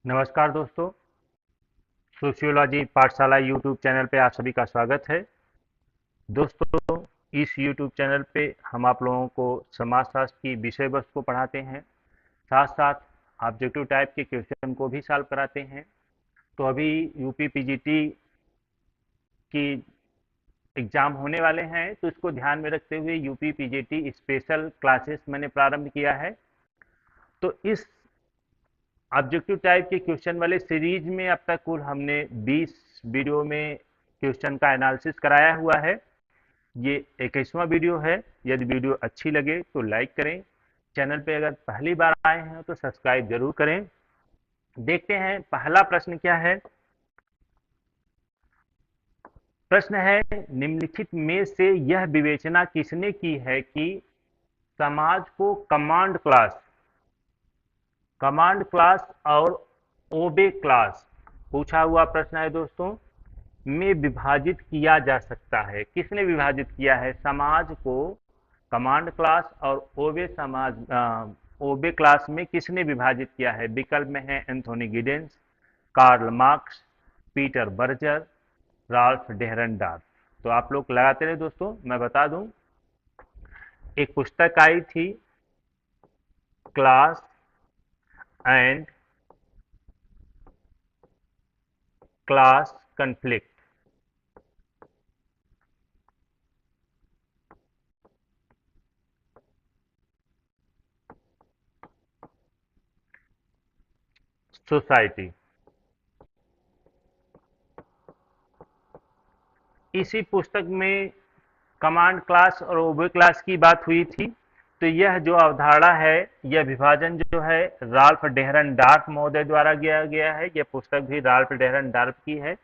नमस्कार दोस्तों। सोशियोलॉजी पाठशाला यूट्यूब चैनल पे आप सभी का स्वागत है। दोस्तों, इस यूट्यूब चैनल पे हम आप लोगों को समाजशास्त्र की विषय वस्तु को पढ़ाते हैं, साथ साथ ऑब्जेक्टिव टाइप के क्वेश्चन को भी सॉल्व कराते हैं। तो अभी यूपी पीजीटी की एग्ज़ाम होने वाले हैं, तो इसको ध्यान में रखते हुए यूपी पीजीटी स्पेशल क्लासेस मैंने प्रारंभ किया है। तो इस ऑब्जेक्टिव टाइप के क्वेश्चन वाले सीरीज में अब तक कुल हमने 20 वीडियो में क्वेश्चन का एनालिसिस कराया हुआ है। ये 21वां वीडियो है। यदि वीडियो अच्छी लगे तो लाइक करें। चैनल पे अगर पहली बार आए हैं तो सब्सक्राइब जरूर करें। देखते हैं पहला प्रश्न क्या है। प्रश्न है, निम्नलिखित में से यह विवेचना किसने की है कि समाज को कमांड क्लास और ओबे क्लास, पूछा हुआ प्रश्न है दोस्तों, में विभाजित किया जा सकता है। किसने विभाजित किया है समाज को कमांड क्लास और ओबे क्लास में किसने विभाजित किया है? विकल्प में है Anthony Giddens, Karl Marx, Peter Berger, Ralf Dahrendorf. तो आप लोग लगाते रहे दोस्तों। मैं बता दूं, एक पुस्तक आई थी, class and class conflict. Society, इसी पुस्तक में कमांड क्लास और ओबे क्लास की बात हुई थी। तो यह जो अवधारणा है, यह विभाजन जो है राल्फ डेहरनडार्फ महोदय द्वारा किया गया है। यह पुस्तक भी राल्फ डेहरनडार्फ की है।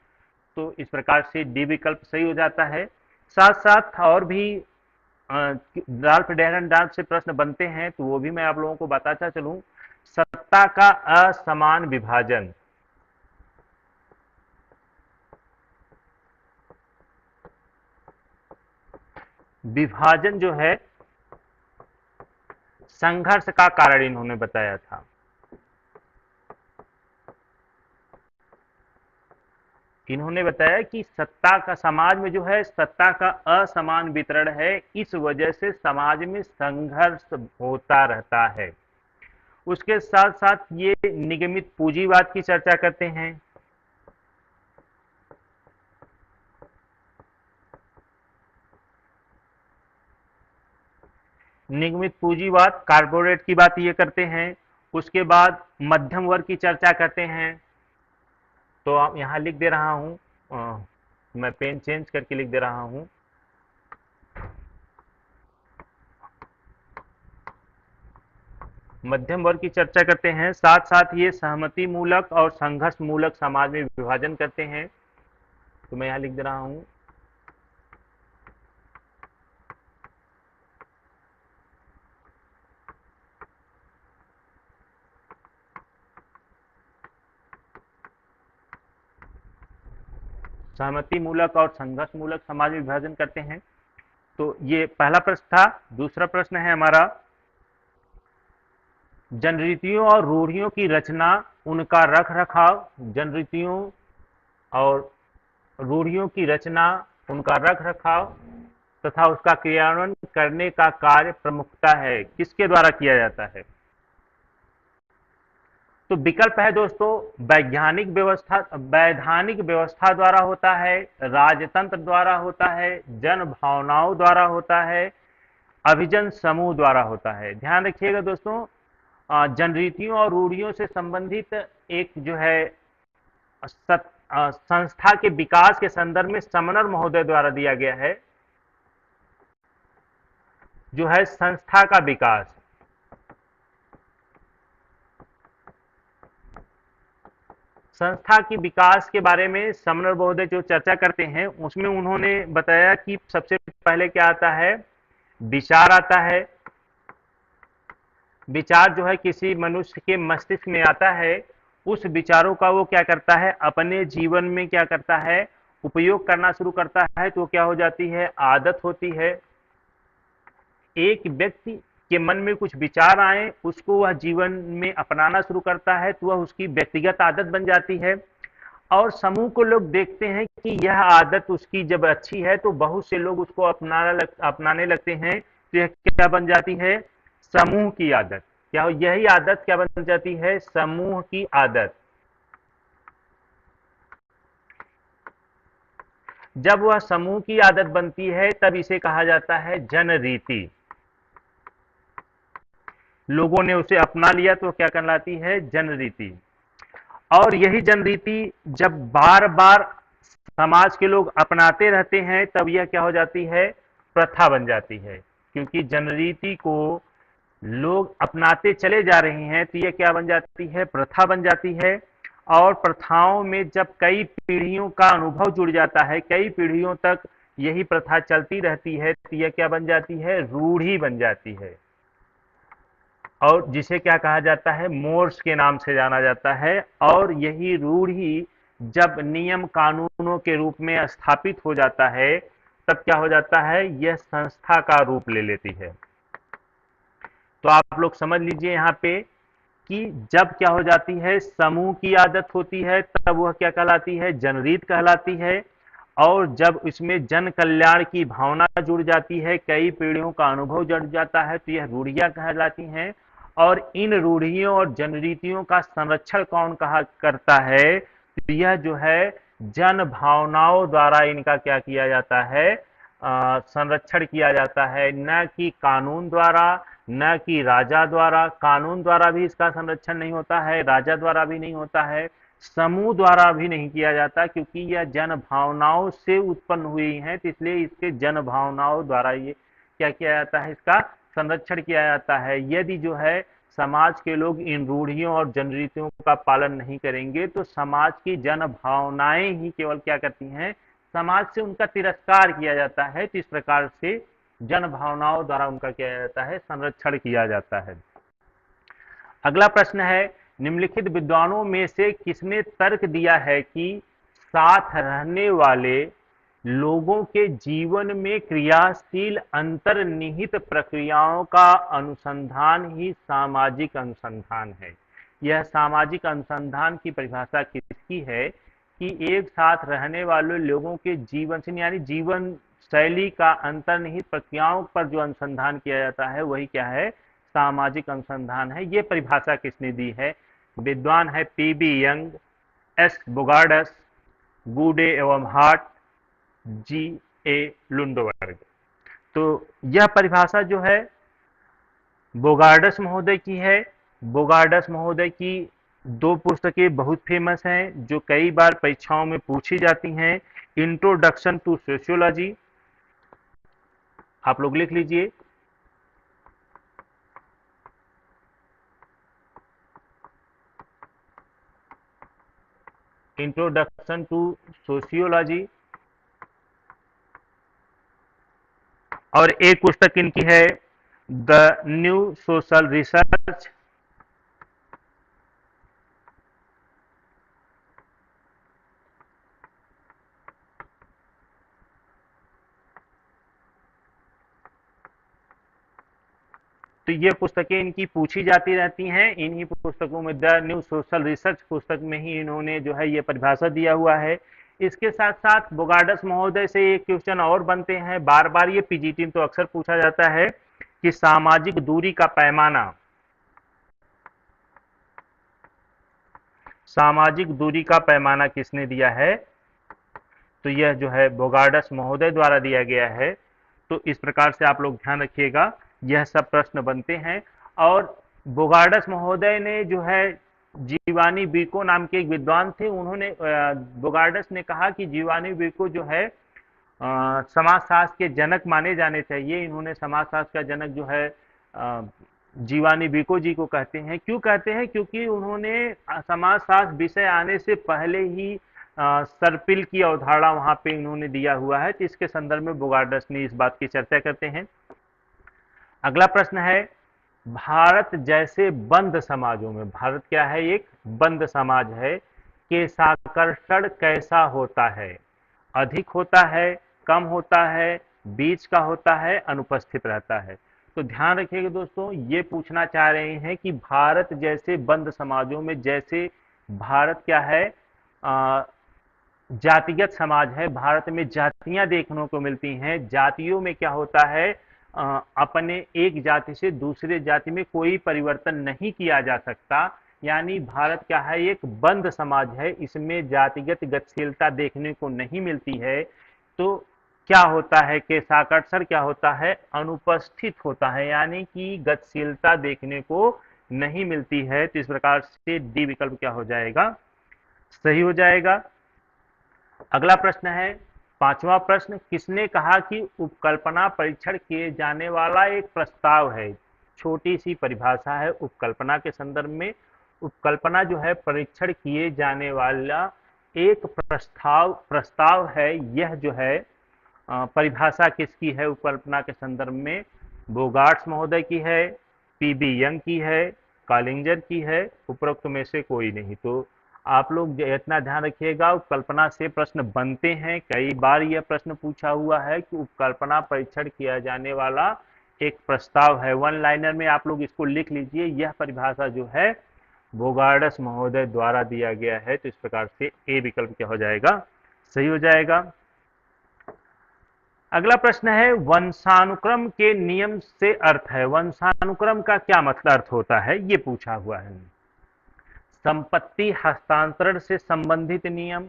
तो इस प्रकार से डी विकल्प सही हो जाता है। साथ साथ और भी राल्फ डेहरनडार्फ से प्रश्न बनते हैं, तो वो भी मैं आप लोगों को बताता चलूं। सत्ता का असमान विभाजन, विभाजन जो है संघर्ष का कारण इन्होंने बताया था। इन्होंने बताया कि सत्ता का, समाज में जो है सत्ता का असमान वितरण है, इस वजह से समाज में संघर्ष होता रहता है। उसके साथ साथ ये निगमित पूंजीवाद की चर्चा करते हैं। निगमित पूंजीवाद, कारपोरेट की बात ये करते हैं। उसके बाद मध्यम वर्ग की चर्चा करते हैं। तो आप यहाँ लिख दे रहा हूँ, मैं पेन चेंज करके लिख दे रहा हूँ। मध्यम वर्ग की चर्चा करते हैं। साथ साथ ये सहमति मूलक और संघर्ष मूलक समाज में विभाजन करते हैं। तो मैं यहाँ लिख दे रहा हूँ, सहमति मूलक और संघर्ष मूलक समाज में विभाजन करते हैं। तो ये पहला प्रश्न था। दूसरा प्रश्न है हमारा, जनरीतियों और रूढ़ियों की रचना, उनका रख रखाव। जनरीतियों और रूढ़ियों की रचना, उनका रख रखाव तथा उसका क्रियान्वयन करने का कार्य प्रमुखता है किसके द्वारा किया जाता है? तो विकल्प है दोस्तों, वैधानिक व्यवस्था द्वारा होता है, राजतंत्र द्वारा होता है, जन भावनाओं द्वारा होता है, अभिजन समूह द्वारा होता है। ध्यान रखिएगा दोस्तों, जनरीतियों और रूढ़ियों से संबंधित एक जो है संस्था के विकास के संदर्भ में समनर महोदय द्वारा दिया गया है, जो है संस्था का विकास। संस्था की विकास के बारे में समनर महोदय जो चर्चा करते हैं, उसमें उन्होंने बताया कि सबसे पहले क्या आता है? विचार आता है। विचार जो है किसी मनुष्य के मस्तिष्क में आता है, उस विचारों का वो क्या करता है? अपने जीवन में क्या करता है? उपयोग करना शुरू करता है। तो क्या हो जाती है? आदत होती है। एक व्यक्ति के मन में कुछ विचार आए, उसको वह जीवन में अपनाना शुरू करता है, तो वह उसकी व्यक्तिगत आदत बन जाती है। और समूह को लोग देखते हैं कि यह आदत उसकी जब अच्छी है तो बहुत से लोग उसको अपनाने लगते हैं, तो यह क्या बन जाती है? समूह की आदत। क्या यही आदत क्या बन जाती है? समूह की आदत। जब वह समूह की आदत बनती है तब इसे कहा जाता है जनरीति। लोगों ने उसे अपना लिया तो क्या कहलाती है? जनरीति। और यही जनरीति जब बार बार समाज के लोग अपनाते रहते हैं तब यह क्या हो जाती है? प्रथा बन जाती है। क्योंकि जनरीति को लोग अपनाते चले जा रहे हैं तो यह क्या बन जाती है? प्रथा बन जाती है। और प्रथाओं में जब कई पीढ़ियों का अनुभव जुड़ जाता है, कई पीढ़ियों तक यही प्रथा चलती रहती है, तो यह क्या बन जाती है? रूढ़ी बन जाती है। और जिसे क्या कहा जाता है? मोर्स के नाम से जाना जाता है। और यही रूढ़ी जब नियम कानूनों के रूप में स्थापित हो जाता है तब क्या हो जाता है? यह संस्था का रूप ले लेती है। तो आप लोग समझ लीजिए यहाँ पे कि जब क्या हो जाती है? समूह की आदत होती है तब वह क्या कहलाती है? जनरीत कहलाती है। और जब इसमें जन कल्याण की भावना जुड़ जाती है, कई पीढ़ियों का अनुभव जुड़ जाता है, तो यह रूढ़ियां कहलाती हैं। और इन रूढ़ियों और जनरीतियों का संरक्षण कौन कहा करता है? तो यह जो है जन भावनाओं द्वारा इनका क्या किया जाता है? संरक्षण किया जाता है, न कि कानून द्वारा, न कि राजा द्वारा। कानून द्वारा भी इसका संरक्षण नहीं होता है, राजा द्वारा भी नहीं होता है, समूह द्वारा भी नहीं किया जाता, क्योंकि यह जन भावनाओं से उत्पन्न हुई है, तो इसलिए इसके जन भावनाओं द्वारा ये क्या किया जाता है? इसका संरक्षण किया जाता है। यदि जो है समाज के लोग इन रूढ़ियों और जनरीतियों का पालन नहीं करेंगे तो समाज की जन भावनाएं ही केवल क्या करती हैं? समाज से उनका तिरस्कार किया जाता है। तो इस प्रकार से जन भावनाओं द्वारा उनका किया जाता है? संरक्षण किया जाता है। अगला प्रश्न है, निम्नलिखित विद्वानों में से किसने तर्क दिया है कि साथ रहने वाले लोगों के जीवन में क्रियाशील अंतर्निहित प्रक्रियाओं का अनुसंधान ही सामाजिक अनुसंधान है? यह सामाजिक अनुसंधान की परिभाषा किसकी है कि एक साथ रहने वाले लोगों के जीवन से यानी जीवन शैली का अंतर्निहित प्रक्रियाओं पर जो अनुसंधान किया जाता है वही क्या है? सामाजिक अनुसंधान है। ये परिभाषा किसने दी है? विद्वान है पीबी यंग, एस बोगार्डस, गुडे एवं हार्ट, जी ए लुंडबर्ग। तो यह परिभाषा जो है बोगार्डस महोदय की है। बोगार्डस महोदय की दो पुस्तकें बहुत फेमस हैं जो कई बार परीक्षाओं में पूछी जाती हैं। इंट्रोडक्शन टू सोशियोलॉजी, आप लोग लिख लीजिए। Introduction to sociology. और एक पुस्तक इनकी है द न्यू सोशल रिसर्च। तो ये पुस्तकें इनकी पूछी जाती रहती हैं। इन्हीं पुस्तकों में द न्यू सोशल रिसर्च पुस्तक में ही इन्होंने जो है ये परिभाषा दिया हुआ है। इसके साथ साथ बोगार्डस महोदय से एक क्वेश्चन और बनते हैं बार बार, ये पीजीटी में तो अक्सर पूछा जाता है कि सामाजिक दूरी का पैमाना, सामाजिक दूरी का पैमाना किसने दिया है? तो यह जो है बोगार्डस महोदय द्वारा दिया गया है। तो इस प्रकार से आप लोग ध्यान रखिएगा, यह सब प्रश्न बनते हैं। और बोगार्डस महोदय ने जो है जीवानी बिको नाम के एक विद्वान थे, उन्होंने बोगार्डस ने कहा कि जीवानी बिको जो है समाजशास्त्र के जनक माने जाने चाहिए। इन्होंने समाजशास्त्र का जनक जो है जीवानी बिको जी को कहते हैं। क्यों कहते हैं? क्योंकि उन्होंने समाजशास्त्र विषय आने से पहले ही सर्पिल की अवधारणा वहां पे इन्होंने दिया हुआ है। तो इसके संदर्भ में बोगार्डस ने इस बात की चर्चा करते हैं। अगला प्रश्न है, भारत जैसे बंद समाजों में, भारत क्या है? एक बंद समाज है, के साकर्षण कैसा होता है? अधिक होता है, कम होता है, बीच का होता है, अनुपस्थित रहता है? तो ध्यान रखिएगा दोस्तों, ये पूछना चाह रहे हैं कि भारत जैसे बंद समाजों में, जैसे भारत क्या है, जातिगत समाज है, भारत में जातियां देखने को मिलती हैं, जातियों में क्या होता है, अपने एक जाति से दूसरे जाति में कोई परिवर्तन नहीं किया जा सकता। यानी भारत क्या है, एक बंद समाज है, इसमें जातिगत गतिशीलता देखने को नहीं मिलती है। तो क्या होता है कि साक्षर क्या होता है, अनुपस्थित होता है, यानी कि गतिशीलता देखने को नहीं मिलती है। तो इस प्रकार से डी विकल्प क्या हो जाएगा, सही हो जाएगा। अगला प्रश्न है, पांचवा प्रश्न, किसने कहा कि उपकल्पना परीक्षण किए जाने वाला एक प्रस्ताव है। छोटी सी परिभाषा है उपकल्पना के संदर्भ में। उपकल्पना जो है परीक्षण किए जाने वाला एक प्रस्ताव है। यह जो है परिभाषा किसकी है उपकल्पना के संदर्भ में, बोगार्ट्स महोदय की है, पीबी यंग की है, कॉलिंजर की है, उपरोक्त में से कोई नहीं। तो आप लोग इतना ध्यान रखिएगा, उपकल्पना से प्रश्न बनते हैं, कई बार यह प्रश्न पूछा हुआ है कि उपकल्पना परीक्षण किया जाने वाला एक प्रस्ताव है। वन लाइनर में आप लोग इसको लिख लीजिए, यह परिभाषा जो है बोगार्ड्स महोदय द्वारा दिया गया है। तो इस प्रकार से ए विकल्प क्या हो जाएगा, सही हो जाएगा। अगला प्रश्न है, वंशानुक्रम के नियम से अर्थ है। वंशानुक्रम का क्या मतलब अर्थ होता है, ये पूछा हुआ है। संपत्ति हस्तांतरण से संबंधित नियम,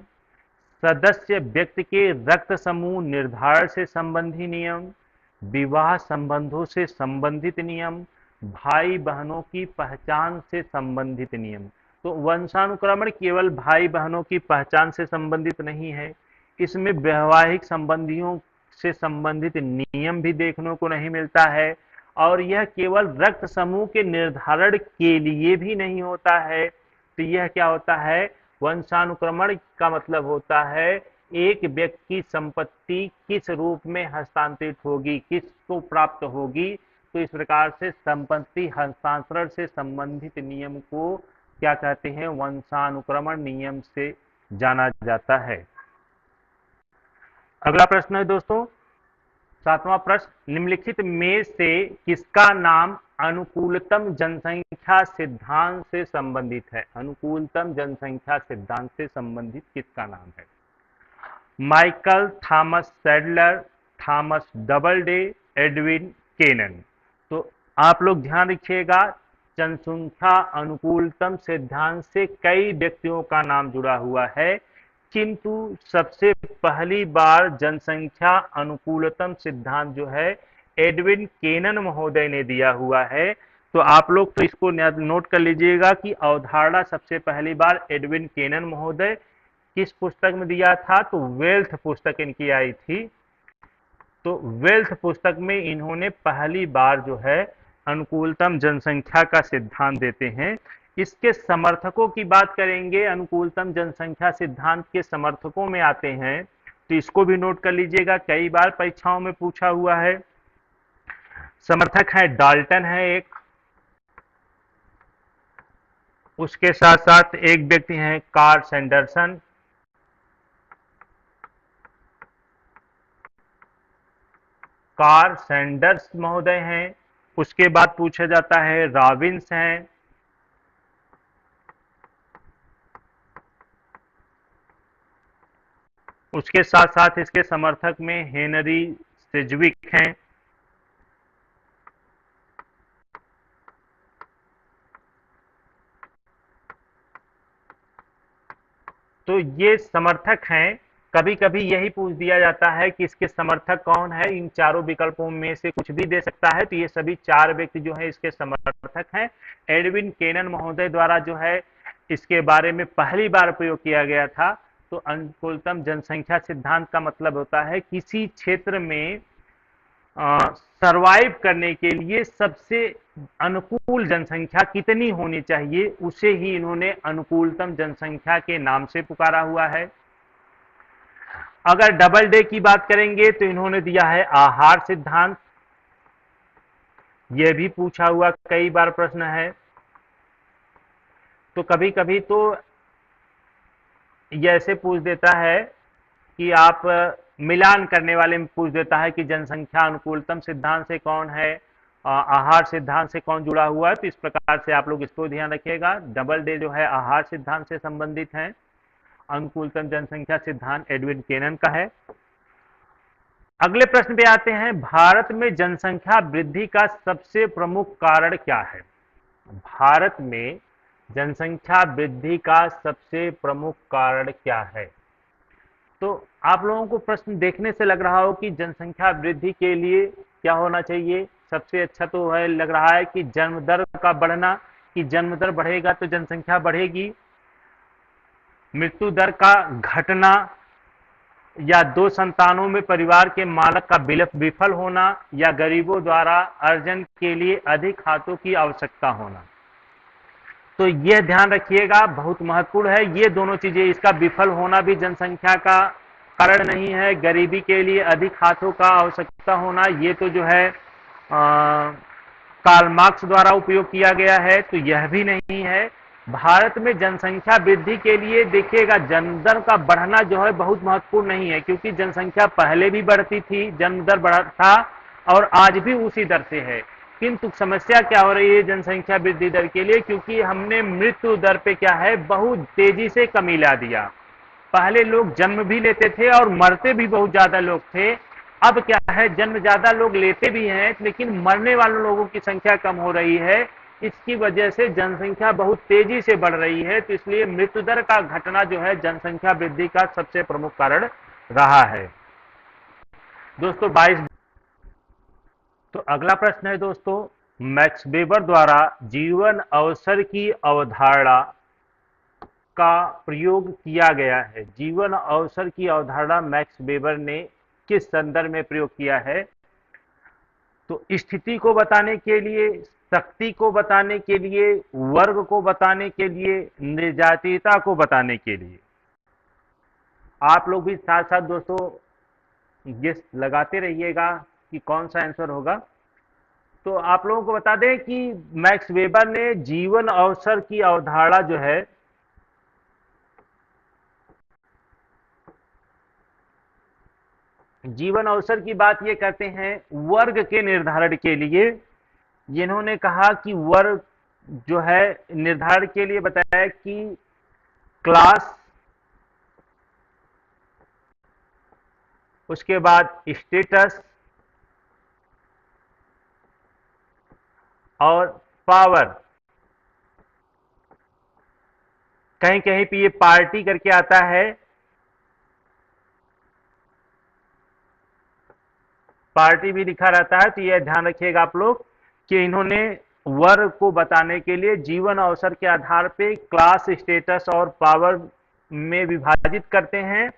सदस्य व्यक्ति के रक्त समूह निर्धारण से संबंधी नियम, विवाह संबंधों से संबंधित नियम, भाई बहनों की पहचान से संबंधित नियम। तो वंशानुक्रमण केवल भाई बहनों की पहचान से संबंधित नहीं है, इसमें वैवाहिक संबंधियों से संबंधित नियम भी देखने को नहीं मिलता है। और यह केवल रक्त समूह के निर्धारण के लिए भी नहीं होता है। तो यह क्या होता है, वंशानुक्रमण का मतलब होता है एक व्यक्ति की संपत्ति किस रूप में हस्तांतरित होगी, किसको प्राप्त होगी। तो इस प्रकार से संपत्ति हस्तांतरण से संबंधित नियम को क्या कहते हैं, वंशानुक्रमण नियम से जाना जाता है। अगला प्रश्न है दोस्तों, सातवां प्रश्न, निम्नलिखित में से किसका नाम अनुकूलतम जनसंख्या सिद्धांत से संबंधित है। अनुकूलतम जनसंख्या सिद्धांत से संबंधित किसका नाम है। Michael Thomas Sadler, Thomas Doubleday, Edwin Cannan. तो आप लोग ध्यान रखिएगा, जनसंख्या अनुकूलतम सिद्धांत से कई व्यक्तियों का नाम जुड़ा हुआ है, किंतु सबसे पहली बार जनसंख्या अनुकूलतम सिद्धांत जो है एडविन केनन महोदय ने दिया हुआ है। तो आप लोग तो इसको नोट कर लीजिएगा कि अवधारणा सबसे पहली बार एडविन केनन महोदय किस पुस्तक में दिया था, तो वेल्थ पुस्तक इनकी आई थी। तो वेल्थ पुस्तक में इन्होंने पहली बार जो है अनुकूलतम जनसंख्या का सिद्धांत देते हैं। इसके समर्थकों की बात करेंगे, अनुकूलतम जनसंख्या सिद्धांत के समर्थकों में आते हैं, तो इसको भी नोट कर लीजिएगा, कई बार परीक्षाओं में पूछा हुआ है। समर्थक है डाल्टन है एक, उसके साथ साथ एक व्यक्ति हैं कार्ल सैंडरसन, कार्ल सैंडर्स महोदय हैं। उसके बाद पूछा जाता है रॉबिन्स हैं, उसके साथ साथ इसके समर्थक में हेनरी सिजविक हैं। तो ये समर्थक हैं। कभी कभी यही पूछ दिया जाता है कि इसके समर्थक कौन है, इन चारों विकल्पों में से कुछ भी दे सकता है। तो ये सभी चार व्यक्ति जो है इसके समर्थक हैं। एडविन केनन महोदय द्वारा जो है इसके बारे में पहली बार प्रयोग किया गया था। तो अनुकूलतम जनसंख्या सिद्धांत का मतलब होता है किसी क्षेत्र में सरवाइव करने के लिए सबसे अनुकूल जनसंख्या कितनी होनी चाहिए, उसे ही इन्होंने अनुकूलतम जनसंख्या के नाम से पुकारा हुआ है। अगर डबल डे की बात करेंगे तो इन्होंने दिया है आहार सिद्धांत, यह भी पूछा हुआ कई बार प्रश्न है। तो कभी कभी तो ये ऐसे पूछ देता है कि आप मिलान करने वाले में पूछ देता है कि जनसंख्या अनुकूलतम सिद्धांत से कौन है आहार सिद्धांत से कौन जुड़ा हुआ है, तो इस प्रकार से आप लोग इसको ध्यान रखिएगा। डबल डे जो है आहार सिद्धांत से संबंधित है। अनुकूलतम जनसंख्या सिद्धांत एडविन केनन का है। अगले प्रश्न पे आते हैं, भारत में जनसंख्या वृद्धि का सबसे प्रमुख कारण क्या है? भारत में जनसंख्या वृद्धि का सबसे प्रमुख कारण क्या है? तो आप लोगों को प्रश्न देखने से लग रहा हो कि जनसंख्या वृद्धि के लिए क्या होना चाहिए। सबसे अच्छा तो है, लग रहा है कि जन्म दर का बढ़ना, कि जन्म दर बढ़ेगा तो जनसंख्या बढ़ेगी। मृत्यु दर का घटना, या 2 संतानों में परिवार के मालक का विफल होना, या गरीबों द्वारा अर्जन के लिए अधिक हाथों की आवश्यकता होना। तो यह ध्यान रखिएगा, बहुत महत्वपूर्ण है। ये दोनों चीजें, इसका विफल होना भी जनसंख्या का कारण नहीं है, गरीबी के लिए अधिक हाथों का आवश्यकता होना ये तो जो है कार्ल मार्क्स द्वारा उपयोग किया गया है, तो यह भी नहीं है। भारत में जनसंख्या वृद्धि के लिए देखिएगा, जन्म दर का बढ़ना जो है बहुत महत्वपूर्ण नहीं है, क्योंकि जनसंख्या पहले भी बढ़ती थी, जन्म दर बढ़ा था और आज भी उसी दर से है। किंतु समस्या क्या हो रही है जनसंख्या वृद्धि दर के लिए, क्योंकि हमने मृत्यु दर पे क्या है बहुत तेजी से कमी ला दिया। पहले लोग जन्म भी लेते थे और मरते भी बहुत ज्यादा लोग थे। अब क्या है, जन्म ज्यादा लोग लेते भी हैं लेकिन मरने वाले लोगों की संख्या कम हो रही है। इसकी वजह से जनसंख्या बहुत तेजी से बढ़ रही है, तो इसलिए मृत्यु दर का घटना जो है जनसंख्या वृद्धि का सबसे प्रमुख कारण रहा है। दोस्तों 22। तो अगला प्रश्न है दोस्तों, मैक्स वेबर द्वारा जीवन अवसर की अवधारणा का प्रयोग किया गया है। जीवन अवसर की अवधारणा मैक्स वेबर ने किस संदर्भ में प्रयोग किया है? तो स्थिति को बताने के लिए, शक्ति को बताने के लिए, वर्ग को बताने के लिए, निर्जातीयता को बताने के लिए। आप लोग भी साथ साथ दोस्तों गेस लगाते रहिएगा कि कौन सा आंसर होगा। तो आप लोगों को बता दें कि मैक्स वेबर ने जीवन अवसर की अवधारणा जो है जीवन अवसर की बात ये करते हैं वर्ग के निर्धारण के लिए। जिन्होंने कहा कि वर्ग जो है निर्धारण के लिए बताया कि क्लास, उसके बाद स्टेटस और पावर। कहीं कहीं पे ये पार्टी करके आता है, पार्टी भी लिखा रहता है, तो यह ध्यान रखिएगा आप लोग कि इन्होंने वर्ग को बताने के लिए जीवन अवसर के आधार पे क्लास, स्टेटस और पावर में विभाजित करते हैं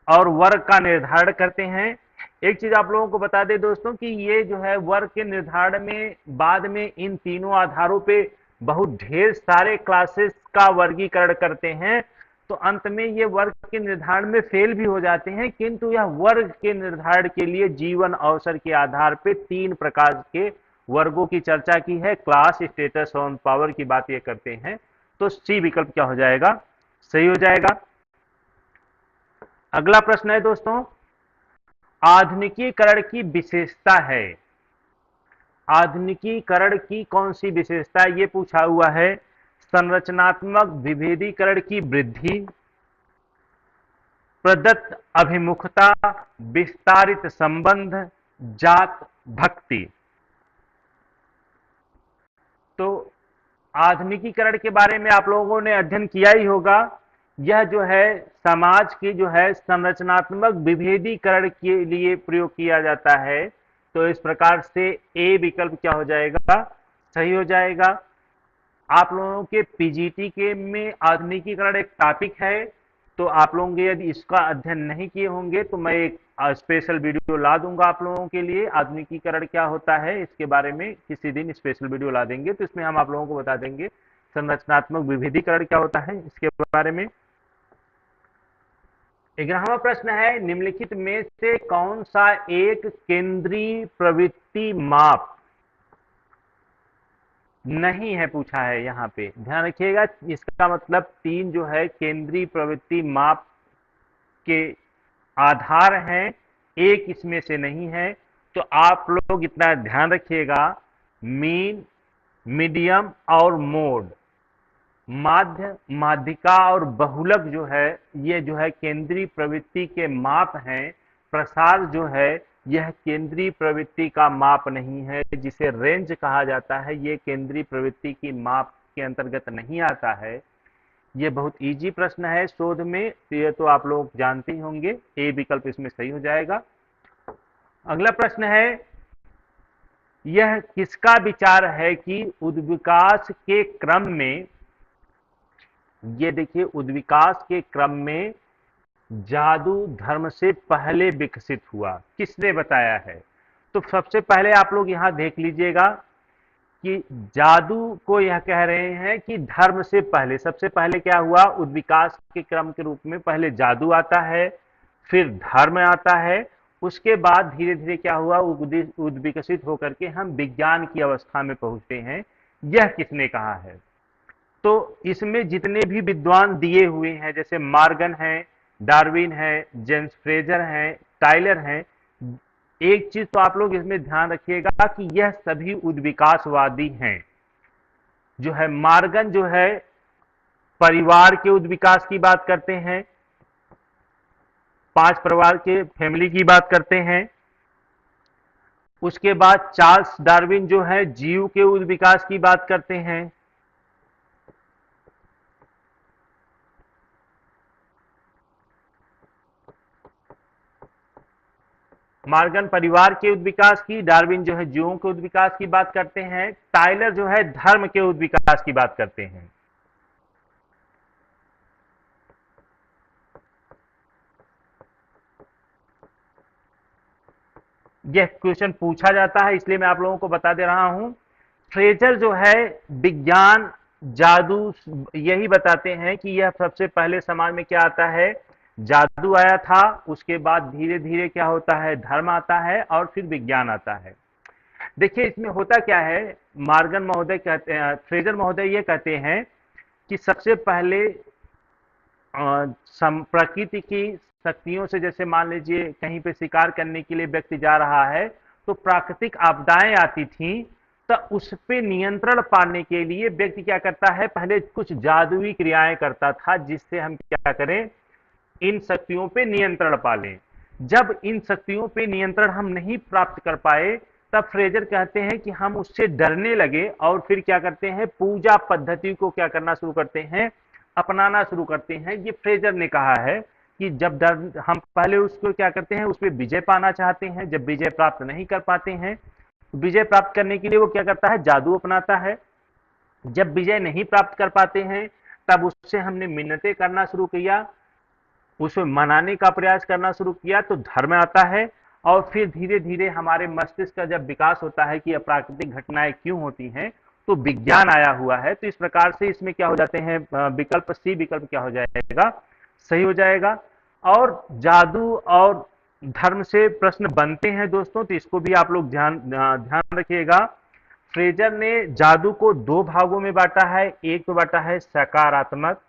और वर्ग का निर्धारण करते हैं। एक चीज आप लोगों को बता दें दोस्तों कि ये जो है वर्ग के निर्धारण में बाद में इन तीनों आधारों पे बहुत ढेर सारे क्लासेस का वर्गीकरण करते हैं, तो अंत में ये वर्ग के निर्धारण में फेल भी हो जाते हैं। किंतु यह वर्ग के निर्धारण के लिए जीवन अवसर के आधार पे 3 प्रकार के वर्गों की चर्चा की है, क्लास, स्टेटस और पावर की बात ये करते हैं। तो सी विकल्प क्या हो जाएगा? सही हो जाएगा। अगला प्रश्न है दोस्तों, आधुनिकीकरण की विशेषता है। आधुनिकीकरण की कौन सी विशेषता है ये पूछा हुआ है। संरचनात्मक विभेदीकरण की वृद्धि, प्रदत्त अभिमुखता, विस्तारित संबंध, जात भक्ति। तो आधुनिकीकरण के बारे में आप लोगों ने अध्ययन किया ही होगा। यह जो है समाज की जो है संरचनात्मक विभेदीकरण के लिए प्रयोग किया जाता है। तो इस प्रकार से ए विकल्प क्या हो जाएगा? सही हो जाएगा। आप लोगों के पीजीटी के में आधुनिकीकरण एक टॉपिक है, तो आप लोग यदि इसका अध्ययन नहीं किए होंगे तो मैं एक स्पेशल वीडियो ला दूंगा आप लोगों के लिए। आधुनिकीकरण क्या होता है इसके बारे में किसी दिन स्पेशल वीडियो ला देंगे, तो इसमें हम आप लोगों को बता देंगे संरचनात्मक विभेदीकरण क्या होता है इसके बारे में। 11वां प्रश्न है, निम्नलिखित में से कौन सा एक केंद्रीय प्रवृत्ति माप नहीं है पूछा है। यहाँ पे ध्यान रखिएगा, इसका मतलब 3 जो है केंद्रीय प्रवृत्ति माप के आधार हैं, एक इसमें से नहीं है। तो आप लोग इतना ध्यान रखिएगा मीन, मीडियम और मोड। माध्य, माध्यिका और बहुलक जो है, ये जो है केंद्रीय प्रवृत्ति के माप हैं। प्रसार जो है यह केंद्रीय प्रवृत्ति का माप नहीं है, जिसे रेंज कहा जाता है, ये केंद्रीय प्रवृत्ति की माप के अंतर्गत नहीं आता है। ये बहुत इजी प्रश्न है शोध में, तो ये तो आप लोग जानते ही होंगे, ए विकल्प इसमें सही हो जाएगा। अगला प्रश्न है, यह किसका विचार है कि उद्विकास के क्रम में, ये देखिए, उद्विकास के क्रम में जादू धर्म से पहले विकसित हुआ, किसने बताया है? तो सबसे पहले आप लोग यहां देख लीजिएगा कि जादू को यह कह रहे हैं कि धर्म से पहले, सबसे पहले क्या हुआ, उद्विकास के क्रम के रूप में पहले जादू आता है, फिर धर्म आता है, उसके बाद धीरे धीरे क्या हुआ, उद्विकसित होकर के हम विज्ञान की अवस्था में पहुंचते हैं। यह किसने कहा है? तो इसमें जितने भी विद्वान दिए हुए हैं, जैसे मार्गन है, डार्विन है, जेम्स फ्रेजर है, टाइलर है, एक चीज तो आप लोग इसमें ध्यान रखिएगा कि यह सभी उद्विकासवादी हैं। जो है मार्गन जो है परिवार के उद्विकास की बात करते हैं, 5 परिवार के फैमिली की बात करते हैं। उसके बाद चार्ल्स डार्विन जो है जीव के उद्विकास की बात करते हैं। मार्गन परिवार के उद्विकास की, डार्विन जो है जीवों के उद्विकास की बात करते हैं, टाइलर जो है धर्म के उद्विकास की बात करते हैं। यह क्वेश्चन पूछा जाता है, इसलिए मैं आप लोगों को बता दे रहा हूं। फ्रेजर जो है विज्ञान, जादू, यही बताते हैं कि यह सबसे पहले समाज में क्या आता है, जादू आया था, उसके बाद धीरे धीरे क्या होता है, धर्म आता है और फिर विज्ञान आता है। देखिए इसमें होता क्या है, मार्गन महोदय कहते हैं, फ्रेजर महोदय ये कहते हैं कि सबसे पहले प्रकृति की शक्तियों से, जैसे मान लीजिए कहीं पे शिकार करने के लिए व्यक्ति जा रहा है, तो प्राकृतिक आपदाएं आती थी, तो उस पे नियंत्रण पाने के लिए व्यक्ति क्या करता है, पहले कुछ जादुई क्रियाएं करता था, जिससे हम क्या करें, इन शक्तियों पे नियंत्रण पा लें। जब इन शक्तियों पे नियंत्रण हम नहीं प्राप्त कर पाए, तब फ्रेजर कहते हैं कि हम उससे डरने लगे और फिर क्या करते हैं, पूजा पद्धति को क्या करना शुरू करते हैं, अपनाना शुरू करते हैं। ये फ्रेजर ने कहा है कि जब डर, हम पहले उसको क्या करते हैं, उस पर विजय पाना चाहते हैं, जब विजय प्राप्त नहीं कर पाते हैं, विजय प्राप्त करने के लिए वो क्या करता है, जादू अपनाता है। जब विजय नहीं प्राप्त कर पाते हैं, तब उससे हमने मिन्नतें करना शुरू किया, उसे मनाने का प्रयास करना शुरू किया, तो धर्म आता है। और फिर धीरे धीरे हमारे मस्तिष्क का जब विकास होता है कि अप्राकृतिक घटनाएं क्यों होती हैं, तो विज्ञान आया हुआ है। तो इस प्रकार से इसमें क्या हो जाते हैं, विकल्प सी विकल्प क्या हो जाएगा, सही हो जाएगा। और जादू और धर्म से प्रश्न बनते हैं दोस्तों, तो इसको भी आप लोग ध्यान रखिएगा। फ्रेजर ने जादू को 2 भागों में बांटा है, एक तो बांटा है सकारात्मक,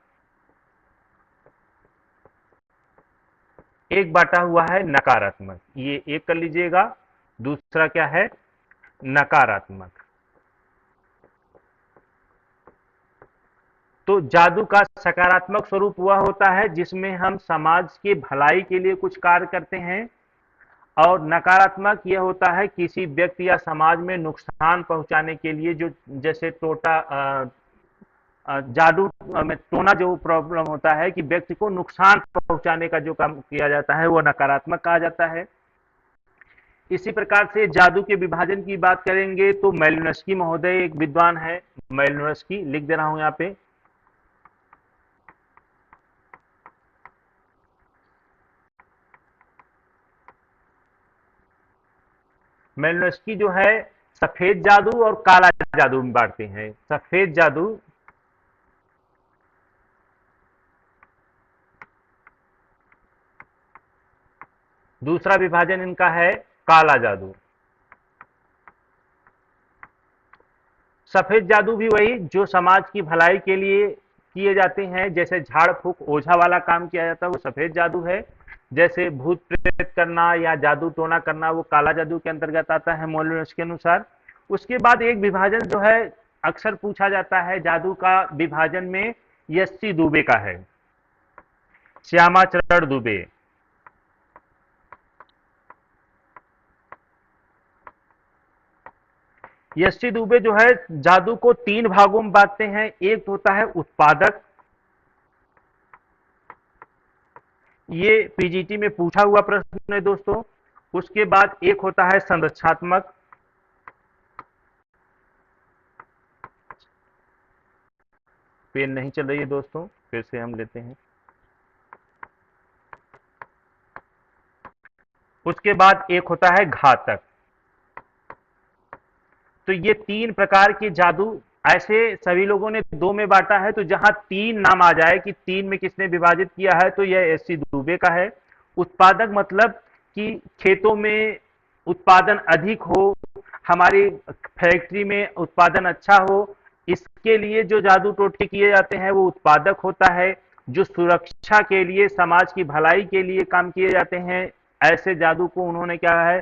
एक बांटा हुआ है नकारात्मक, ये एक कर लीजिएगा। दूसरा क्या है, नकारात्मक। तो जादू का सकारात्मक स्वरूप वह होता है जिसमें हम समाज के भलाई के लिए कुछ कार्य करते हैं, और नकारात्मक यह होता है किसी व्यक्ति या समाज में नुकसान पहुंचाने के लिए, जो जैसे टोटा, जादू में टोना जो प्रॉब्लम होता है कि व्यक्ति को नुकसान पहुंचाने का जो काम किया जाता है, वो नकारात्मक कहा जाता है। इसी प्रकार से जादू के विभाजन की बात करेंगे तो मेलिनोव्स्की महोदय एक विद्वान है, मेलिनोव्स्की लिख दे रहा हूं यहाँ पे। मेलिनोव्स्की जो है सफेद जादू और काला जादू में बांटते हैं। सफेद जादू, दूसरा विभाजन इनका है काला जादू। सफेद जादू भी वही जो समाज की भलाई के लिए किए जाते हैं, जैसे झाड़ फूक ओझा वाला काम किया जाता है, वो सफेद जादू है। जैसे भूत प्रेत करना या जादू टोना करना, वो काला जादू के अंतर्गत आता है मेलिनोव्स्की के अनुसार। उसके बाद एक विभाजन जो है अक्सर पूछा जाता है जादू का विभाजन में, यस्सी दुबे का है, श्यामाचरण दुबे। यस्सी दुबे जो है जादू को 3 भागों में बांटते हैं। एक होता है उत्पादक, ये पीजीटी में पूछा हुआ प्रश्न है दोस्तों। उसके बाद एक होता है संरचनात्मक, पेन नहीं चल रही है दोस्तों, फिर से हम लेते हैं। उसके बाद एक होता है घातक। तो ये 3 प्रकार के जादू ऐसे सभी लोगों ने 2 में बांटा है, तो जहां 3 नाम आ जाए कि 3 में किसने विभाजित किया है, तो यह एससी दुबे का है। उत्पादक मतलब कि खेतों में उत्पादन अधिक हो, हमारी फैक्ट्री में उत्पादन अच्छा हो, इसके लिए जो जादू टोटके किए जाते हैं वो उत्पादक होता है। जो सुरक्षा के लिए, समाज की भलाई के लिए काम किए जाते हैं, ऐसे जादू को उन्होंने क्या है,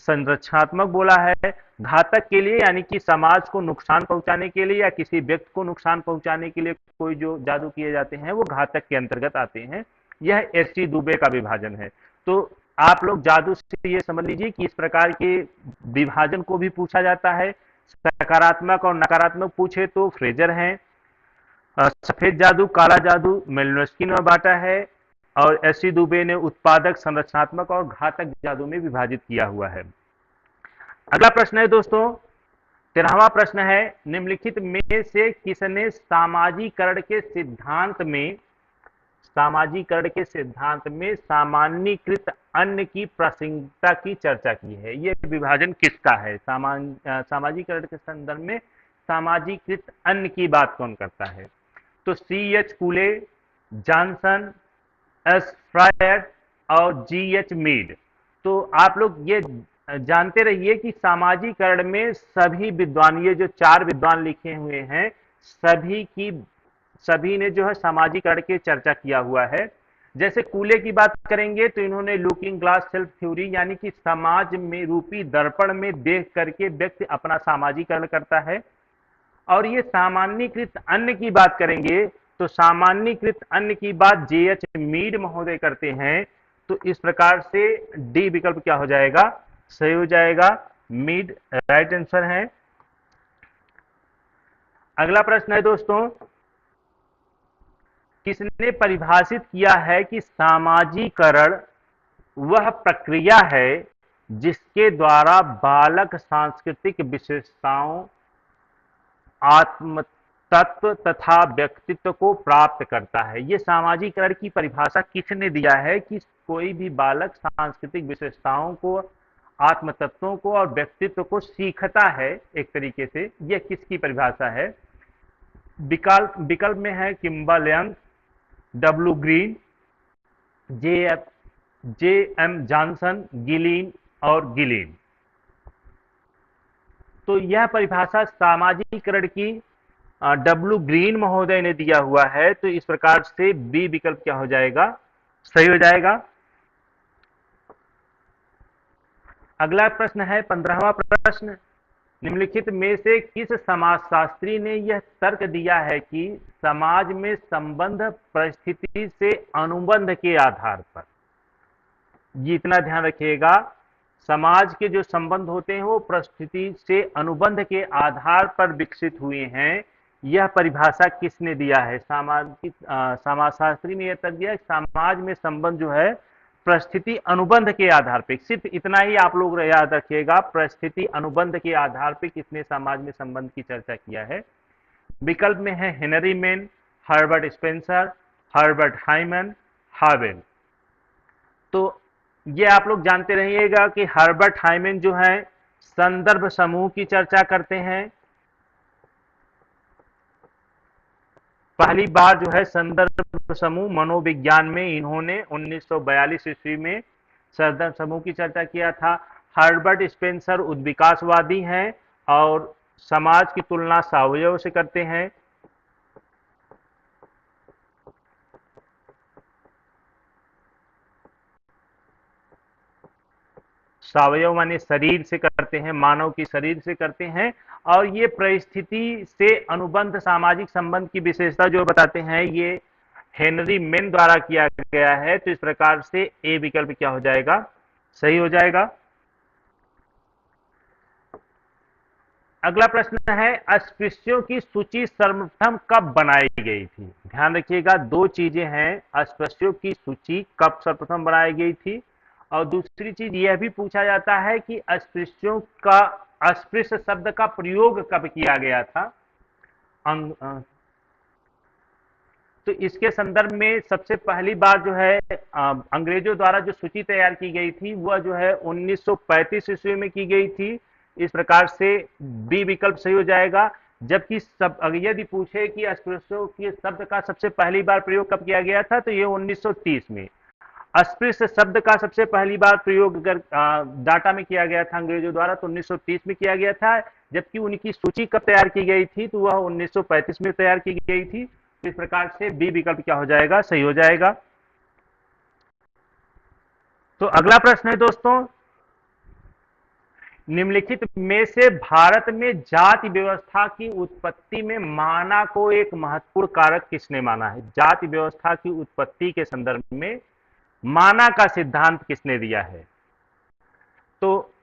संरचनात्मक बोला है। घातक के लिए यानी कि समाज को नुकसान पहुंचाने के लिए या किसी व्यक्ति को नुकसान पहुंचाने के लिए कोई जो जादू किए जाते हैं वो घातक के अंतर्गत आते हैं। यह एसटी दुबे का विभाजन है। तो आप लोग जादू से ये समझ लीजिए कि इस प्रकार के विभाजन को भी पूछा जाता है। सकारात्मक और नकारात्मक पूछे तो फ्रेजर हैं, सफेद जादू, काला जादू मेलिनोस्की ने बांटा है, और एसटी दुबे ने उत्पादक, संरचनात्मक और घातक जादू में विभाजित किया हुआ है। अगला प्रश्न है दोस्तों, 13वां प्रश्न है, निम्नलिखित में से किसने सामाजिकरण के सिद्धांत में सामान्यीकृत अन्न की प्रासंगिकता की चर्चा की है? यह विभाजन किसका है? सामाजिकरण के संदर्भ में सामाजिकृत अन्न की बात कौन करता है? तो C H कूले, Johnson, S fryer और जी एच मीड। तो आप लोग ये जानते रहिए कि सामाजिकरण में सभी विद्वान, ये जो 4 विद्वान लिखे हुए हैं, सभी ने जो है सामाजिकरण की चर्चा किया हुआ है। जैसे कूले की बात करेंगे तो इन्होंने लुकिंग ग्लास सेल्फ थ्योरी, यानी कि समाज में रूपी दर्पण में देख करके व्यक्ति अपना सामाजिकरण करता है। और ये सामान्यीकृत अन्न की बात करेंगे तो सामान्यीकृत अन्न की बात जे एच मीड महोदय करते हैं। तो इस प्रकार से डी विकल्प क्या हो जाएगा, सही हो जाएगा, मीड राइट आंसर है। अगला प्रश्न है दोस्तों, किसने परिभाषित किया है कि सामाजिकरण वह प्रक्रिया है जिसके द्वारा बालक सांस्कृतिक विशेषताओं, आत्म तत्व तथा व्यक्तित्व को प्राप्त करता है? ये सामाजिकरण की परिभाषा किसने दिया है कि कोई भी बालक सांस्कृतिक विशेषताओं को, आत्म तत्वों को और व्यक्तित्व को सीखता है एक तरीके से? यह किसकी परिभाषा है? विकल्प में है किम्बल यंग, डब्ल्यू ग्रीन, जे एम जॉनसन, गिलीन और गिलीन। तो यह परिभाषा सामाजिकरण की डब्ल्यू ग्रीन महोदय ने दिया हुआ है। तो इस प्रकार से बी विकल्प क्या हो जाएगा, सही हो जाएगा। अगला प्रश्न है 15वां प्रश्न, निम्नलिखित में से किस समाजशास्त्री ने यह तर्क दिया है कि समाज में संबंध परिस्थिति से अनुबंध के आधार पर? ये इतना ध्यान रखिएगा, समाज के जो संबंध होते हैं वो परिस्थिति से अनुबंध के आधार पर विकसित हुए हैं। यह परिभाषा किसने दिया है? समाजशास्त्री ने यह तर्क दिया, समाज में संबंध जो है परिस्थिति अनुबंध के आधार पे, सिर्फ इतना ही आप लोग याद रखिएगा, परिस्थिति अनुबंध के आधार पे किसने समाज में संबंध की चर्चा किया है? विकल्प में है Henry Maine, Herbert Spencer, Herbert Hyman, Howell. तो ये आप लोग जानते रहिएगा कि हर्बर्ट हाइमन जो है संदर्भ समूह की चर्चा करते हैं। पहली बार जो है संदर्भ समूह मनोविज्ञान में इन्होंने 1942 ईस्वी में संदर्भ समूह की चर्चा किया था। हर्बर्ट स्पेंसर उद्विकासवादी हैं और समाज की तुलना सावयव से करते हैं। सावयव माने शरीर से करते हैं, मानव की शरीर से करते हैं, और ये परिस्थिति से अनुबंध सामाजिक संबंध की विशेषता जो बताते हैं ये हेनरी मेन द्वारा किया गया है। तो इस प्रकार से ए विकल्प क्या हो जाएगा, सही हो जाएगा। अगला प्रश्न है, अस्पृश्यों की सूची सर्वप्रथम कब बनाई गई थी। ध्यान रखिएगा, दो चीजें हैं, अस्पृश्यों की सूची कब सर्वप्रथम बनाई गई थी, और दूसरी चीज यह भी पूछा जाता है कि अस्पृश्यों का अस्पृश्य शब्द का प्रयोग कब किया गया था। तो इसके संदर्भ में सबसे पहली बार जो है अंग्रेजों द्वारा जो सूची तैयार की गई थी वह जो है 1935 ईस्वी में की गई थी। इस प्रकार से बी विकल्प सही हो जाएगा। जबकि सब यदि पूछे कि अस्पृश्यों के शब्द का सबसे पहली बार प्रयोग कब किया गया था, तो ये 1930 में। अस्पृश्य शब्द का सबसे पहली बार प्रयोग अगर डाटा में किया गया था अंग्रेजों द्वारा तो 1930 में किया गया था। जबकि उनकी सूची कब तैयार की गई थी, तो वह 1935 में तैयार की गई थी। तो इस प्रकार से बी विकल्प क्या हो जाएगा, सही हो जाएगा। तो अगला प्रश्न है दोस्तों, निम्नलिखित में से भारत में जाति व्यवस्था की उत्पत्ति में माना को एक महत्वपूर्ण कारक किसने माना है। जाति व्यवस्था की उत्पत्ति के संदर्भ में माना का सिद्धांत किसने दिया है। तो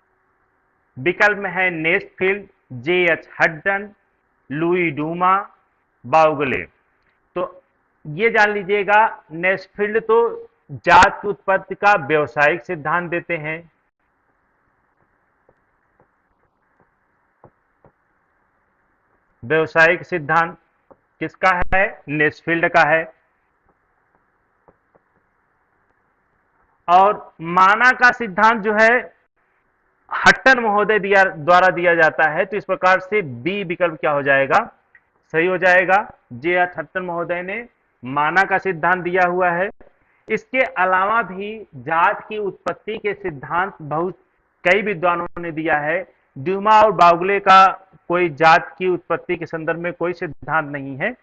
विकल्प में है नेस्फील्ड, जे.एच. हड्डन, लुई डूमा, बाउगले। तो ये जान लीजिएगा, नेस्फील्ड तो जाति उत्पत्ति का व्यवसायिक सिद्धांत देते हैं। व्यवसायिक सिद्धांत किसका है, नेस्फील्ड का है। और माना का सिद्धांत जो है हट्टन महोदय द्वारा दिया जाता है। तो इस प्रकार से बी विकल्प क्या हो जाएगा, सही हो जाएगा। जे.एच. हट्टन महोदय ने माना का सिद्धांत दिया हुआ है। इसके अलावा भी जात की उत्पत्ति के सिद्धांत बहुत कई विद्वानों ने दिया है। ड्यूमा और बाउगले का कोई जात की उत्पत्ति के संदर्भ में कोई सिद्धांत नहीं है।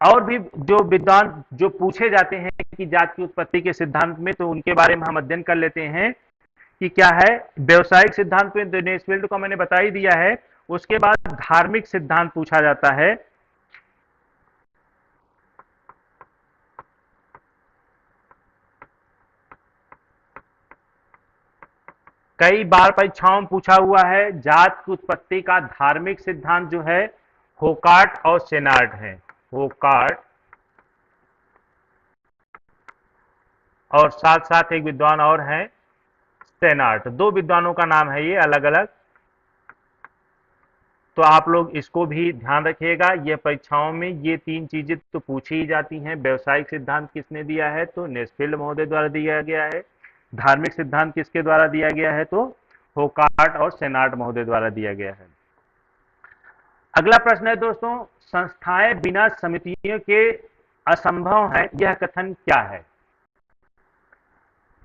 और भी जो विद्वान जो पूछे जाते हैं कि जात की उत्पत्ति के सिद्धांत में, तो उनके बारे में हम अध्ययन कर लेते हैं कि क्या है। व्यवसायिक सिद्धांत में नेस्फील्ड को मैंने बता ही दिया है। उसके बाद धार्मिक सिद्धांत पूछा जाता है। कई बार परीक्षाओं में पूछा हुआ है। जात की उत्पत्ति का धार्मिक सिद्धांत जो है होकार्ट और सेनार्ड है। होकार्ट और साथ साथ एक विद्वान और हैं सेनार्ड। दो विद्वानों का नाम है ये अलग अलग। तो आप लोग इसको भी ध्यान रखिएगा। ये परीक्षाओं में ये तीन चीजें तो पूछी ही जाती हैं। व्यवसायिक सिद्धांत किसने दिया है, तो नेस्फील्ड महोदय द्वारा दिया गया है। धार्मिक सिद्धांत किसके द्वारा दिया गया है, तो होकार्ट और सेनार्ड महोदय द्वारा दिया गया है। अगला प्रश्न है दोस्तों, संस्थाएं बिना समितियों के असंभव है, यह कथन क्या है।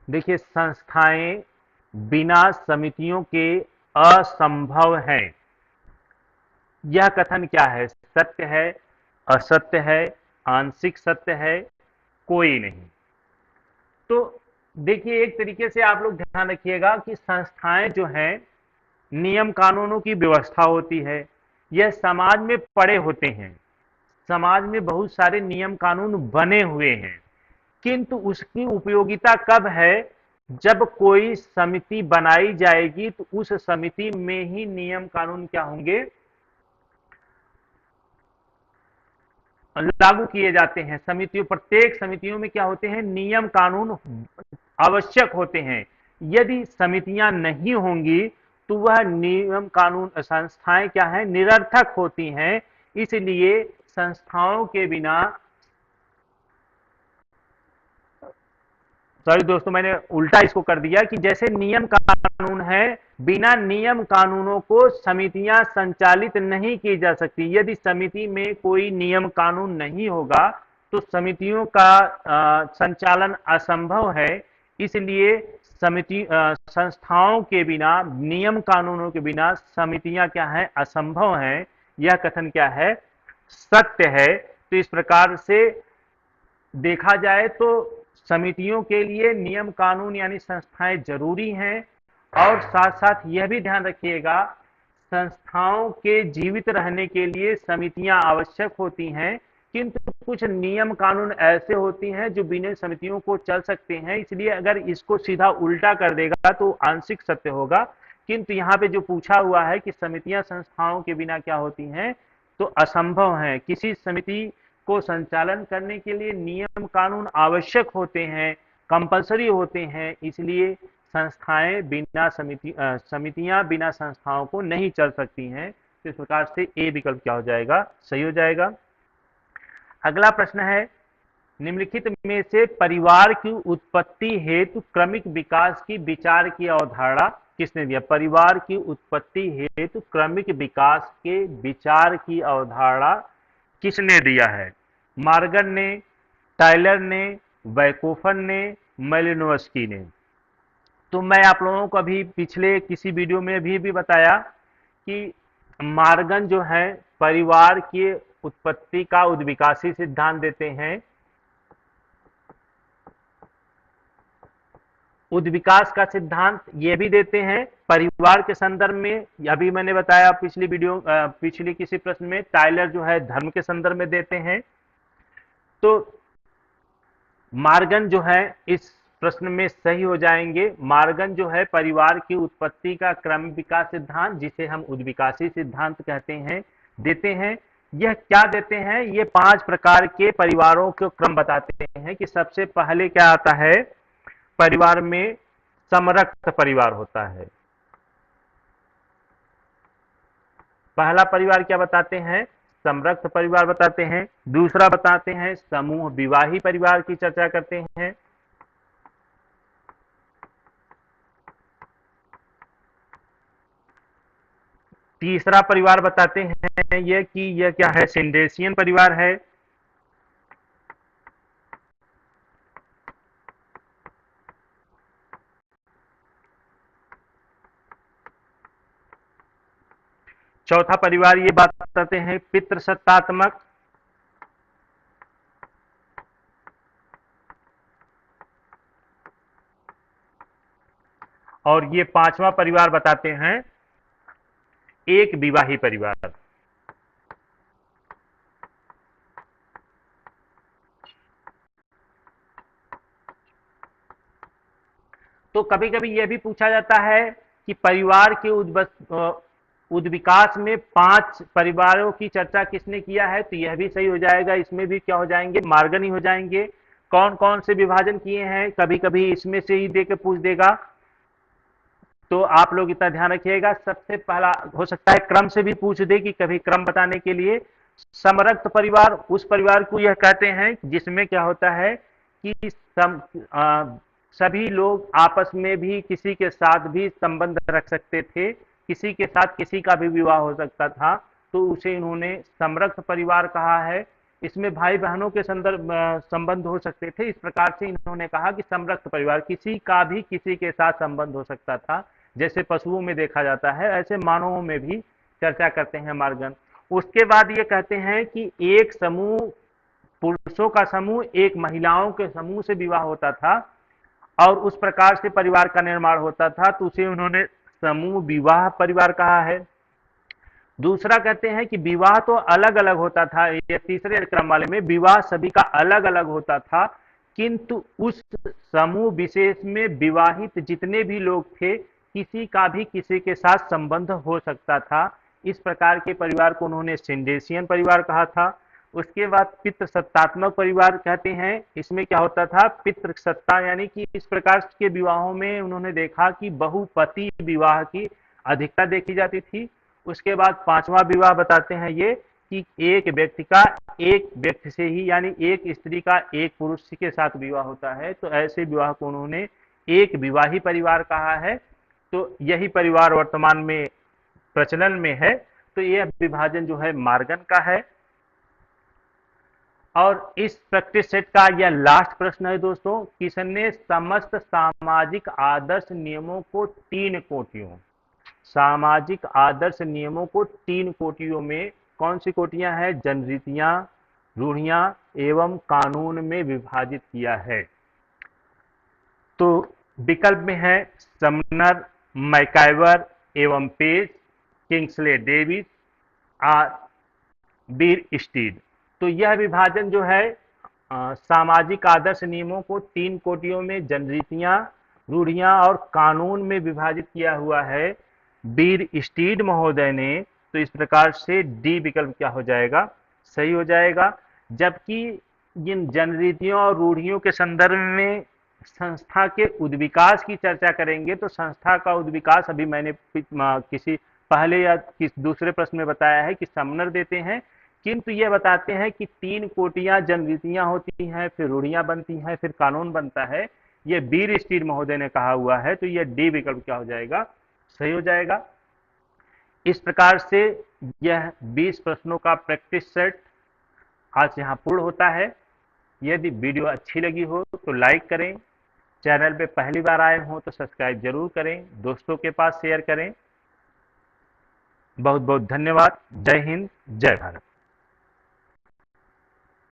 देखिए, संस्थाएं बिना समितियों के असंभव हैं, यह कथन क्या है। सत्य है, असत्य है, आंशिक सत्य है, कोई नहीं। तो देखिए, एक तरीके से आप लोग ध्यान रखिएगा कि संस्थाएं जो हैं नियम कानूनों की व्यवस्था होती है। यह समाज में पड़े होते हैं। समाज में बहुत सारे नियम कानून बने हुए हैं, किंतु उसकी उपयोगिता कब है, जब कोई समिति बनाई जाएगी तो उस समिति में ही नियम कानून क्या होंगे, लागू किए जाते हैं। समितियों, प्रत्येक समितियों में क्या होते हैं, नियम कानून आवश्यक होते हैं। यदि समितियां नहीं होंगी तो वह नियम कानून, संस्थाएं क्या है, निरर्थक होती हैं। इसलिए संस्थाओं के बिना, सॉरी दोस्तों मैंने उल्टा इसको कर दिया कि जैसे नियम कानून है, बिना नियम कानूनों को समितियां संचालित नहीं की जा सकती। यदि समिति में कोई नियम कानून नहीं होगा तो समितियों का संचालन असंभव है। इसलिए समिति, संस्थाओं के बिना, नियम कानूनों के बिना समितियां क्या है, असंभव हैं। यह कथन क्या है, सत्य है। तो इस प्रकार से देखा जाए तो समितियों के लिए नियम कानून यानी संस्थाएं जरूरी हैं, और साथ साथ यह भी ध्यान रखिएगा, संस्थाओं के जीवित रहने के लिए समितियां आवश्यक होती हैं, किंतु कुछ नियम कानून ऐसे होती हैं जो बिना समितियों को चल सकते हैं। इसलिए अगर इसको सीधा उल्टा कर देगा तो आंशिक सत्य होगा, किंतु यहाँ पे जो पूछा हुआ है कि समितियां संस्थाओं के बिना क्या होती हैं, तो असंभव है। किसी समिति को संचालन करने के लिए नियम कानून आवश्यक होते हैं, कंपलसरी होते हैं। इसलिए संस्थाएं बिना समितियां बिना संस्थाओं को नहीं चल सकती हैं। तो इस प्रकार से ए विकल्प क्या हो जाएगा, सही हो जाएगा। अगला प्रश्न है, निम्नलिखित में से परिवार की उत्पत्ति हेतु क्रमिक विकास की विचार की अवधारणा किसने दिया? परिवार की उत्पत्ति हेतु क्रमिक विकास के विचार की अवधारणा किसने दिया है? मार्गन ने, टायलर ने, वैकोफन ने, मेलिनोवस्की ने। तो मैं आप लोगों को अभी पिछले किसी वीडियो में भी बताया कि मार्गन जो है परिवार की उत्पत्ति का उद्विकासी सिद्धांत देते हैं, उद्विकास का सिद्धांत ये भी देते हैं परिवार के संदर्भ में। अभी मैंने बताया पिछली वीडियो पिछली किसी प्रश्न में टायलर जो है धर्म के संदर्भ में देते हैं। तो मार्गन जो है इस प्रश्न में सही हो जाएंगे। मार्गन जो है परिवार की उत्पत्ति का क्रम विकास सिद्धांत, जिसे हम उद्विकासी सिद्धांत कहते हैं, देते हैं। यह क्या देते हैं? ये 5 प्रकार के परिवारों को क्रम बताते हैं कि सबसे पहले क्या आता है, परिवार में समरक्त परिवार होता है। पहला परिवार क्या बताते हैं? समरक्त परिवार बताते हैं। दूसरा बताते हैं समूह विवाही परिवार की चर्चा करते हैं। तीसरा परिवार बताते हैं ये कि यह क्या है, सिंडेशियन परिवार है। चौथा परिवार ये बात बताते हैं पितृसत्तात्मक। और ये 5वां परिवार बताते हैं एक विवाही परिवार। तो कभी कभी यह भी पूछा जाता है कि परिवार के उद्विकास में 5 परिवारों की चर्चा किसने किया है? तो यह भी सही हो जाएगा। इसमें भी क्या हो जाएंगे, मार्गन ही हो जाएंगे। कौन कौन से विभाजन किए हैं, कभी कभी इसमें से ही दे के पूछ देगा। तो आप लोग इतना ध्यान रखिएगा। सबसे पहला हो सकता है क्रम से भी पूछ दे कि कभी क्रम बताने के लिए। समरक्त परिवार उस परिवार को यह कहते हैं जिसमें क्या होता है कि सभी लोग आपस में भी किसी के साथ भी संबंध रख सकते थे, किसी के साथ किसी का भी विवाह हो सकता था, तो उसे इन्होंने समरक्त परिवार कहा है। इसमें भाई बहनों के संबंध हो सकते थे। इस प्रकार से इन्होंने कहा कि समरक्त परिवार, किसी का भी किसी के साथ संबंध हो सकता था। जैसे पशुओं में देखा जाता है, ऐसे मानवों में भी चर्चा करते हैं मार्गन। उसके बाद ये कहते हैं कि एक समूह, पुरुषों का समूह एक महिलाओं के समूह से विवाह होता था और उस प्रकार से परिवार का निर्माण होता था, तो उसे उन्होंने समूह विवाह परिवार कहा है। दूसरा कहते हैं कि विवाह तो अलग अलग होता था। ये तीसरे क्रम वाले में विवाह सभी का अलग अलग होता था, किंतु उस समूह विशेष में विवाहित जितने भी लोग थे, किसी का भी किसी के साथ संबंध हो सकता था। इस प्रकार के परिवार को उन्होंने सिंडेशियन परिवार कहा था। उसके बाद पितृसत्तात्मक परिवार कहते हैं। इसमें क्या होता था, पितृसत्ता यानी कि इस प्रकार के विवाहों में उन्होंने देखा कि बहुपति विवाह की अधिकता देखी जाती थी। उसके बाद 5वां विवाह बताते हैं ये कि एक व्यक्ति का एक व्यक्ति से ही, यानी एक स्त्री का एक पुरुष के साथ विवाह होता है, तो ऐसे विवाह को उन्होंने एक विवाही परिवार कहा है। तो यही परिवार वर्तमान में प्रचलन में है। तो यह विभाजन जो है मार्गन का है। और इस प्रैक्टिस सेट का यह लास्ट प्रश्न है दोस्तों, किसने समस्त सामाजिक आदर्श नियमों को 3 कोटियों, सामाजिक आदर्श नियमों को 3 कोटियों में, कौन सी कोटियां हैं, जनरीतियां, रूढ़ियां एवं कानून में विभाजित किया है? तो विकल्प में है समनर, मैकाइवर एवं पेज, किंग्सले डेविस और बीर स्टीड। तो यह विभाजन जो है सामाजिक आदर्श नियमों को 3 कोटियों में जनरीतियां, रूढ़ियां और कानून में विभाजित किया हुआ है बीर स्टीड महोदय ने। तो इस प्रकार से डी विकल्प क्या हो जाएगा, सही हो जाएगा। जबकि इन जनरीतियों और रूढ़ियों के संदर्भ में संस्था के उद्विकास की चर्चा करेंगे, तो संस्था का उद्विकास अभी मैंने किसी पहले या किस दूसरे प्रश्न में बताया है कि समनर देते हैं, किंतु ये बताते हैं कि 3 कोटियां जनरीतियां होती हैं, फिर रूढ़ियां बनती हैं, फिर कानून बनता है। ये बीर स्टीड महोदय ने कहा हुआ है, तो ये डी विकल्प क्या हो जाएगा, सही हो जाएगा। इस प्रकार से यह 20 प्रश्नों का प्रैक्टिस सेट आज यहाँ पूर्ण होता है। यदि वीडियो अच्छी लगी हो तो लाइक करें, चैनल पे पहली बार आए हों तो सब्सक्राइब जरूर करें, दोस्तों के पास शेयर करें। बहुत बहुत धन्यवाद। जय हिंद, जय भारत।